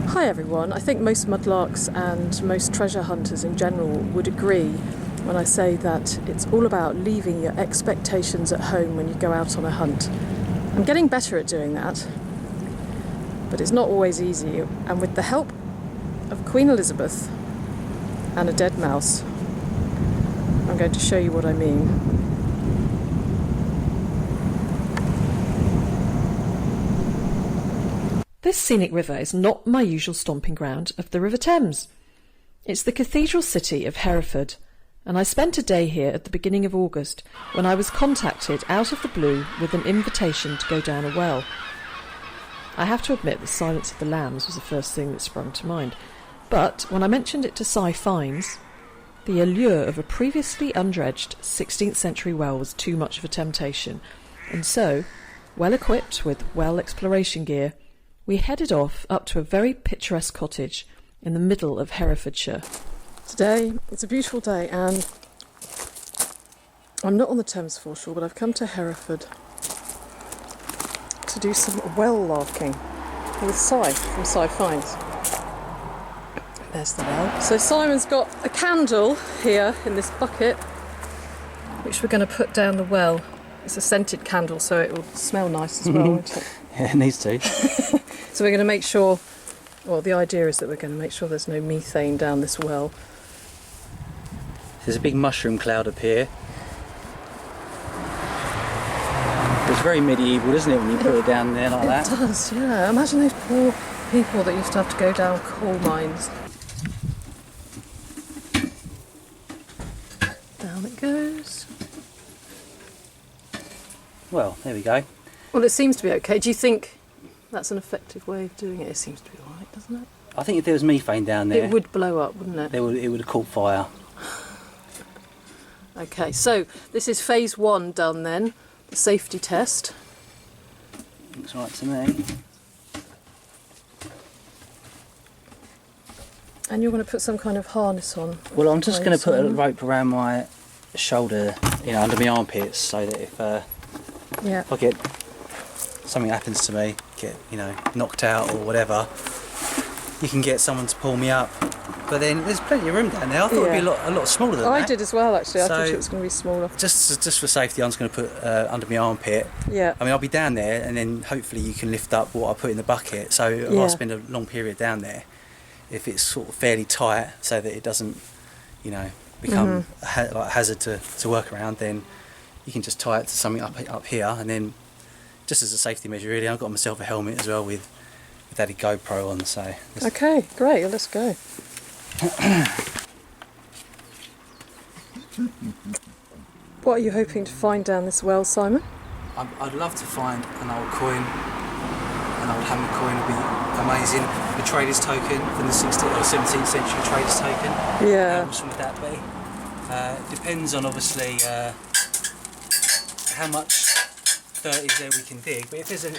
Hi everyone, I think most mudlarks and most treasure hunters in general would agree when I say that it's all about leaving your expectations at home when you go out on a hunt. I'm getting better at doing that, but it's not always easy, and with the help of Queen Elizabeth and a dead mouse, I'm going to show you what I mean. This scenic river is not my usual stomping ground of the River Thames. It's the cathedral city of Hereford, and I spent a day here at the beginning of August when I was contacted out of the blue with an invitation to go down a well. I have to admit the Silence of the Lambs was the first thing that sprung to mind, but when I mentioned it to Cy Fines, the allure of a previously undredged 16th century well was too much of a temptation, and so, well equipped with well exploration gear, we headed off up to a very picturesque cottage in the middle of Herefordshire. Today, it's a beautiful day, and I'm not on the Thames foreshore, but I've come to Hereford to do some well larking with Cy from Cy Fines. There's the well. So Simon's got a candle here in this bucket, which we're going to put down the well. It's a scented candle, so it will smell nice as well, won't it? Yeah, it needs to. So we're going to make sure, well, the idea is that we're going to make sure there's no methane down this well. There's a big mushroom cloud up here. It's very medieval, isn't it, when you put it down there like that? It does, yeah. Imagine those poor people that used to have to go down coal mines. Down it goes. Well, there we go. Well, it seems to be okay. Do you think that's an effective way of doing it? It seems to be alright, doesn't it? I think if there was methane down there, it would blow up, wouldn't it? it would have caught fire. Okay, so this is phase 1 done then, the safety test. Looks right to me. And you're going to put some kind of harness on. Well, I'm just going to put a rope around my shoulder, under my armpits, so that if I get something happens to me, get knocked out or whatever, you can get someone to pull me up. But then there's plenty of room down there. I thought it'd be a lot smaller than that. I did as well, actually. I So, thought it was going to be smaller. Just for safety, I'm just going to put under my armpit. Yeah. I mean, I'll be down there, and then hopefully you can lift up what I put in the bucket. So if I spend a long period down there, if it's sort of fairly tight, so that it doesn't, become a hazard to work around, then you can just tie it to something up here, and then just as a safety measure, really, I've got myself a helmet as well with that GoPro on. So okay, great. Well, let's go. What are you hoping to find down this well, Simon? I'd love to find an old coin. An old hammer coin would be amazing. A trader's token from the 16th or 17th century trader's token. Yeah. Which one would that be? Depends on obviously how much dirt is there we can dig. But if there's a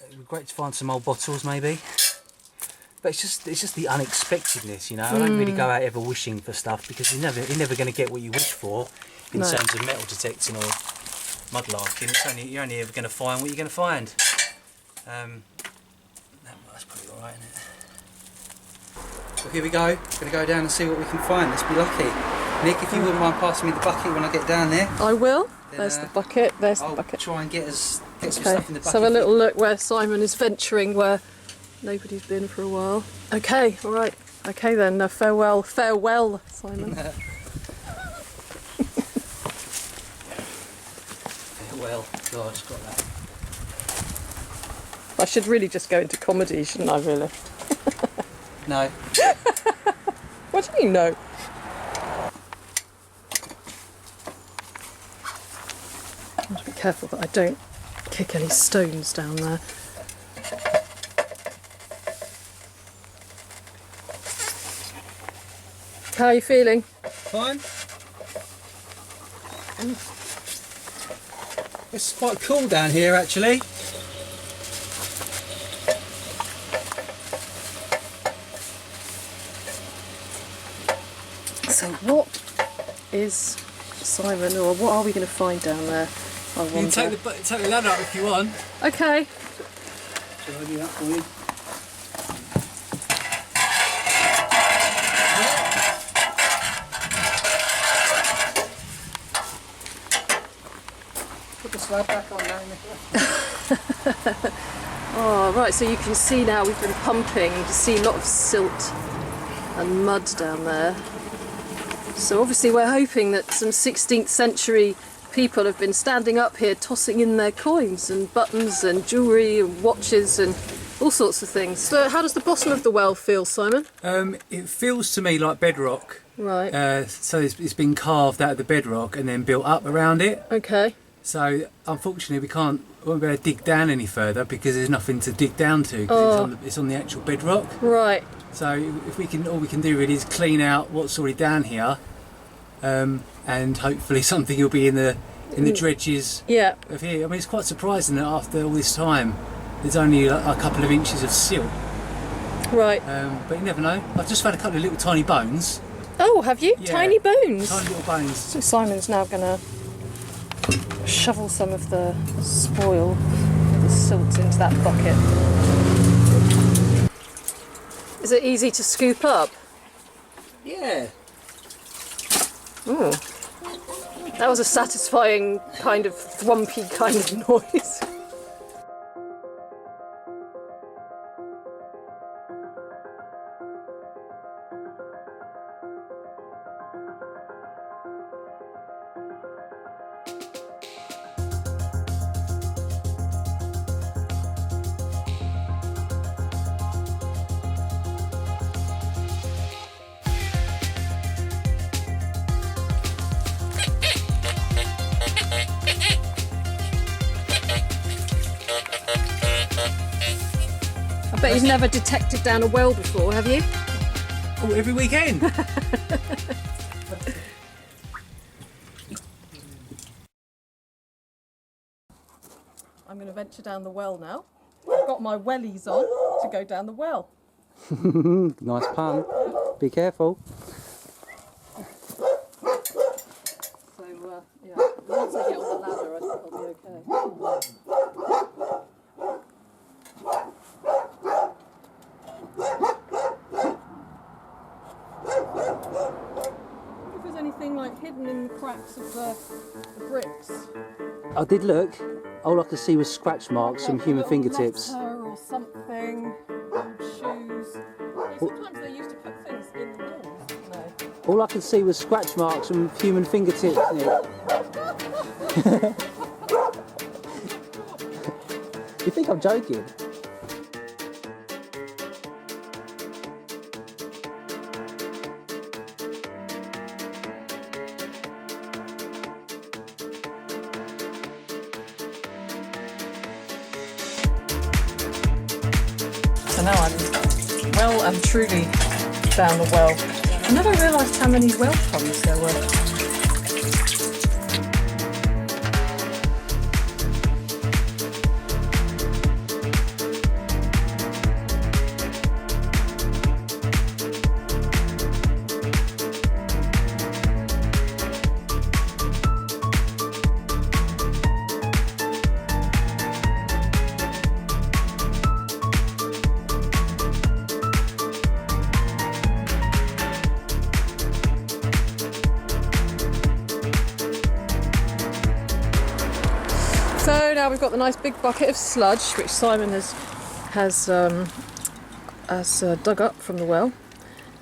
it'd be great to find some old bottles maybe. But it's just the unexpectedness, I don't really go out ever wishing for stuff, because you're never going to get what you wish for in terms of metal detecting or mudlarking. You're only ever going to find what you're going to find. That's probably all right, isn't it? So here we go. Going to go down and see what we can find. Let's be lucky. Nick, if you wouldn't mind passing me the bucket when I get down there. I will. There's the bucket. There's I'll the bucket. Try and get some stuff in the bucket. So have a little look where Simon is venturing, where nobody's been for a while. Okay, all right. Okay then. Farewell, Simon. Well, God, I've got that. I should really just go into comedy, shouldn't I, really? No. What do you mean, no? I have to be careful that I don't kick any stones down there. How are you feeling? Fine. It's quite cool down here, actually. So what is, Simon, or what are we going to find down there? I You can wonder. take the ladder up if you want. Okay. Shall I do that for you? Put the slab back on now, Nicola. Oh, right, so you can see now we've been pumping. You can see a lot of silt and mud down there. So obviously we're hoping that some 16th century people have been standing up here tossing in their coins and buttons and jewellery and watches and all sorts of things. So how does the bottom of the well feel, Simon? It feels to me like bedrock. Right. So it's been carved out of the bedrock and then built up around it. Okay. So unfortunately we won't be able to dig down any further because there's nothing to dig down to because it's on the actual bedrock. Right. So if all we can do really is clean out what's already down here, and hopefully something will be in the dredges Yeah. of here. I mean, it's quite surprising that after all this time, there's only a couple of inches of silt. Right. But you never know. I've just found a couple of little tiny bones. Oh, have you? Yeah. Tiny bones? Tiny little bones. So Simon's now going to shovel some of the spoil, the silt, into that bucket. Is it easy to scoop up? Yeah. Ooh. That was a satisfying kind of thwompy kind of noise. I bet you've never detected down a well before, have you? Oh, every weekend. I'm going to venture down the well now. I've got my wellies on to go down the well. Nice pun. Be careful. So, yeah, once I get on the ladder, I think I'll be okay. If there's anything like hidden in the cracks of the bricks, I did look. All I could see was scratch marks from like a human little fingertips. letter or something, old shoes. Yeah, sometimes they used to put things in the walls, didn't they? All I could see was scratch marks from human fingertips. Nick. You think I'm joking? So now I'm well and truly down the well. I never realised how many well ponds there were. So now we've got the nice big bucket of sludge, which Simon has dug up from the well,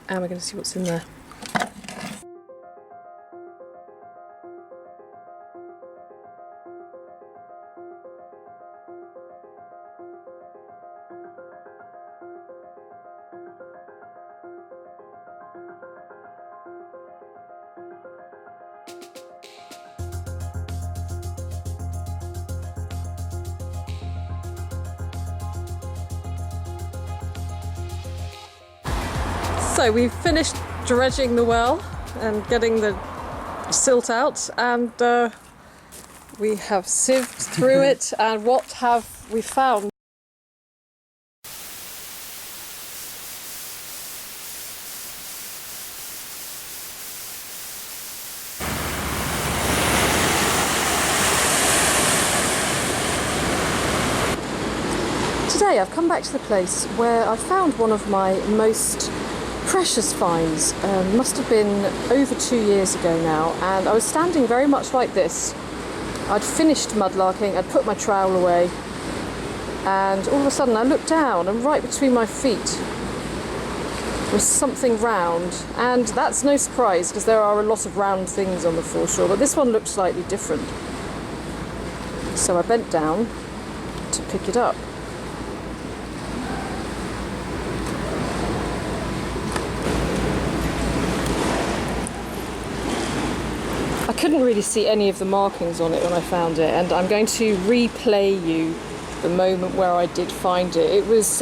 and we're going to see what's in there. So we've finished dredging the well and getting the silt out, and we have sieved through it, and what have we found? today I've come back to the place where I found one of my most precious finds. Must have been over 2 years ago now, and I was standing very much like this. I'd finished mudlarking, I'd put my trowel away, and all of a sudden I looked down, and right between my feet was something round, and that's no surprise because there are a lot of round things on the foreshore, but this one looked slightly different. So I bent down to pick it up. I couldn't really see any of the markings on it when I found it, and I'm going to replay you the moment where I did find it. It was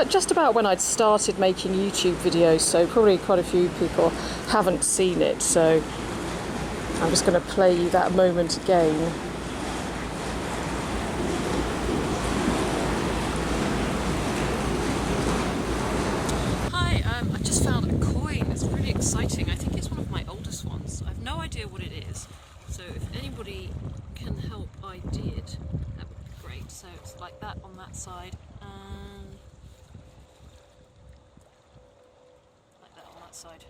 just about when I'd started making YouTube videos, so probably quite a few people haven't seen it, so I'm just going to play you that moment again. Hi, I just found a coin. It's really exciting. I think it's one of my oldest ones. I have no idea what it is, so if anybody can help ID it, that would be great. So it's like that on that side, and like that on that side.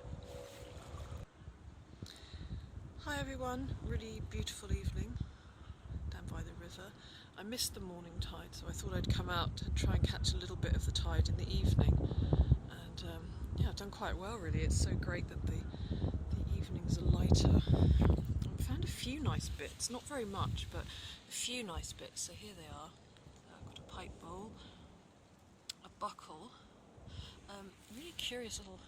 Hi everyone, really beautiful evening down by the river. I missed the morning tide, so I thought I'd come out and try and catch a little bit of the tide in the evening. And yeah, I've done quite well really. It's so great that the evenings are lighter. I found a few nice bits, not very much, but a few nice bits. So here they are. I've got a pipe bowl, a buckle, really curious little,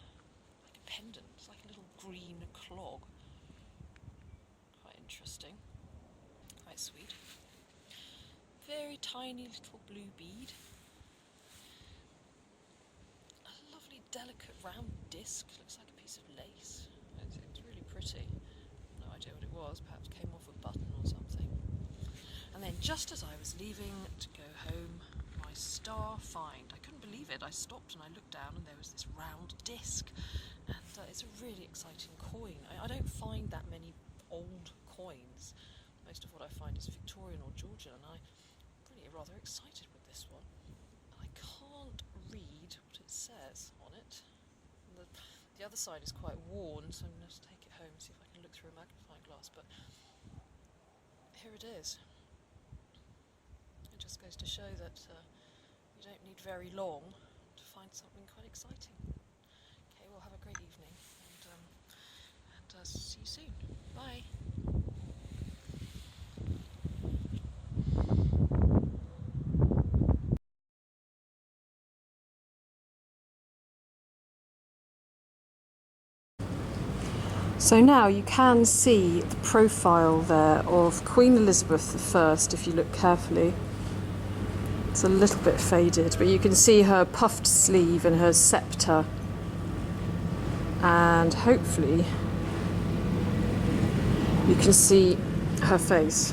like a pendant. It's like a little green clog. Quite interesting, quite sweet. Very tiny little blue bead. A lovely delicate round disc, looks like a piece of lace. It's really pretty. No idea what it was, perhaps came off a button or something. And then just as I was leaving to go home, my star find. I couldn't believe it. I stopped and I looked down and there was this round disc. And it's a really exciting coin. I don't find that many old coins. Most of what I find is Victorian or Georgian, and I'm really rather excited with this one. I can't read what it says on it. The other side is quite worn, so I'm going to have to take it home and see if I can look through a magnifying glass, but here it is. It just goes to show that you don't need very long to find something quite exciting. Okay, well, have a great evening, and see you soon. Bye. So now you can see the profile there of Queen Elizabeth I if you look carefully. It's a little bit faded, but you can see her puffed sleeve and her sceptre, and hopefully you can see her face.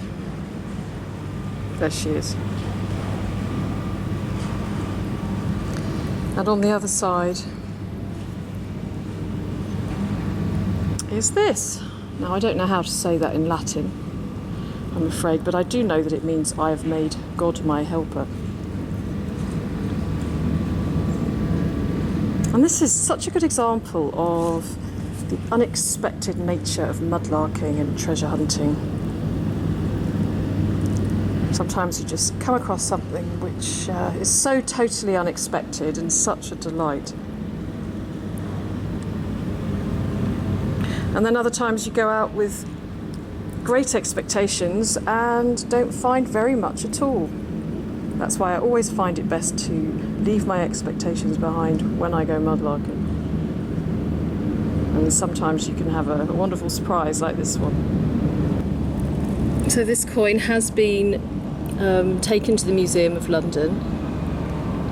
There she is. And on the other side is this. Now I don't know how to say that in Latin, I'm afraid, but I do know that it means I have made God my helper. And this is such a good example of the unexpected nature of mudlarking and treasure hunting. Sometimes you just come across something which is so totally unexpected and such a delight. And then other times you go out with great expectations and don't find very much at all. That's why I always find it best to leave my expectations behind when I go mudlarking. And sometimes you can have a wonderful surprise like this one. So this coin has been taken to the Museum of London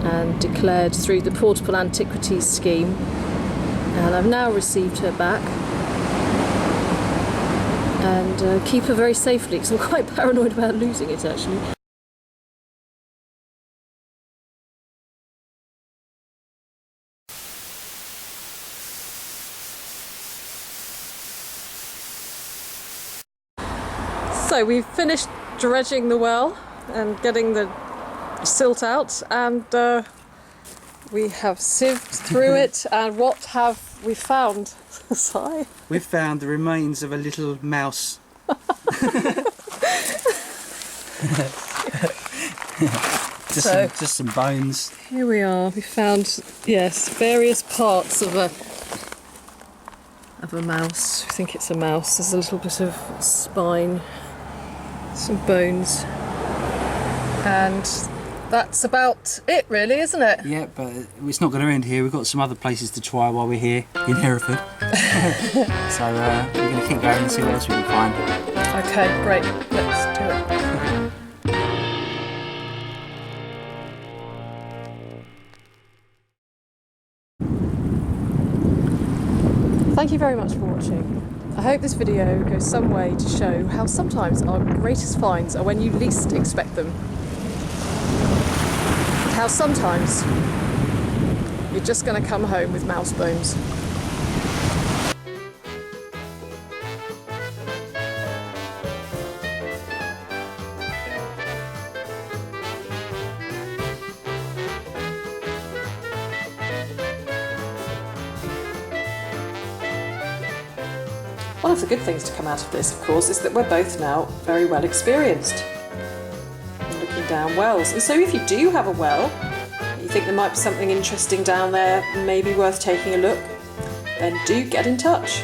and declared through the Portable Antiquities scheme. And I've now received her back. And keep her very safely, because I'm quite paranoid about losing it actually. So we've finished dredging the well and getting the silt out, and we have sieved through it. And what have we found? Si? We've found the remains of a little mouse. Just some bones. Here we are. We found, yes, various parts of a mouse. I think it's a mouse. There's a little bit of spine, some bones, and that's about it, really, isn't it? Yeah, but it's not going to end here. We've got some other places to try while we're here in Hereford. So we're going to keep going and see what else we can find. Okay, great. Let's do it. Thank you very much for watching. I hope this video goes some way to show how sometimes our greatest finds are when you least expect them. How sometimes you're just going to come home with mouse bones. One of the good things to come out of this, of course, is that we're both now very well experienced in looking down wells. And so if you do have a well, you think there might be something interesting down there, maybe worth taking a look, then do get in touch.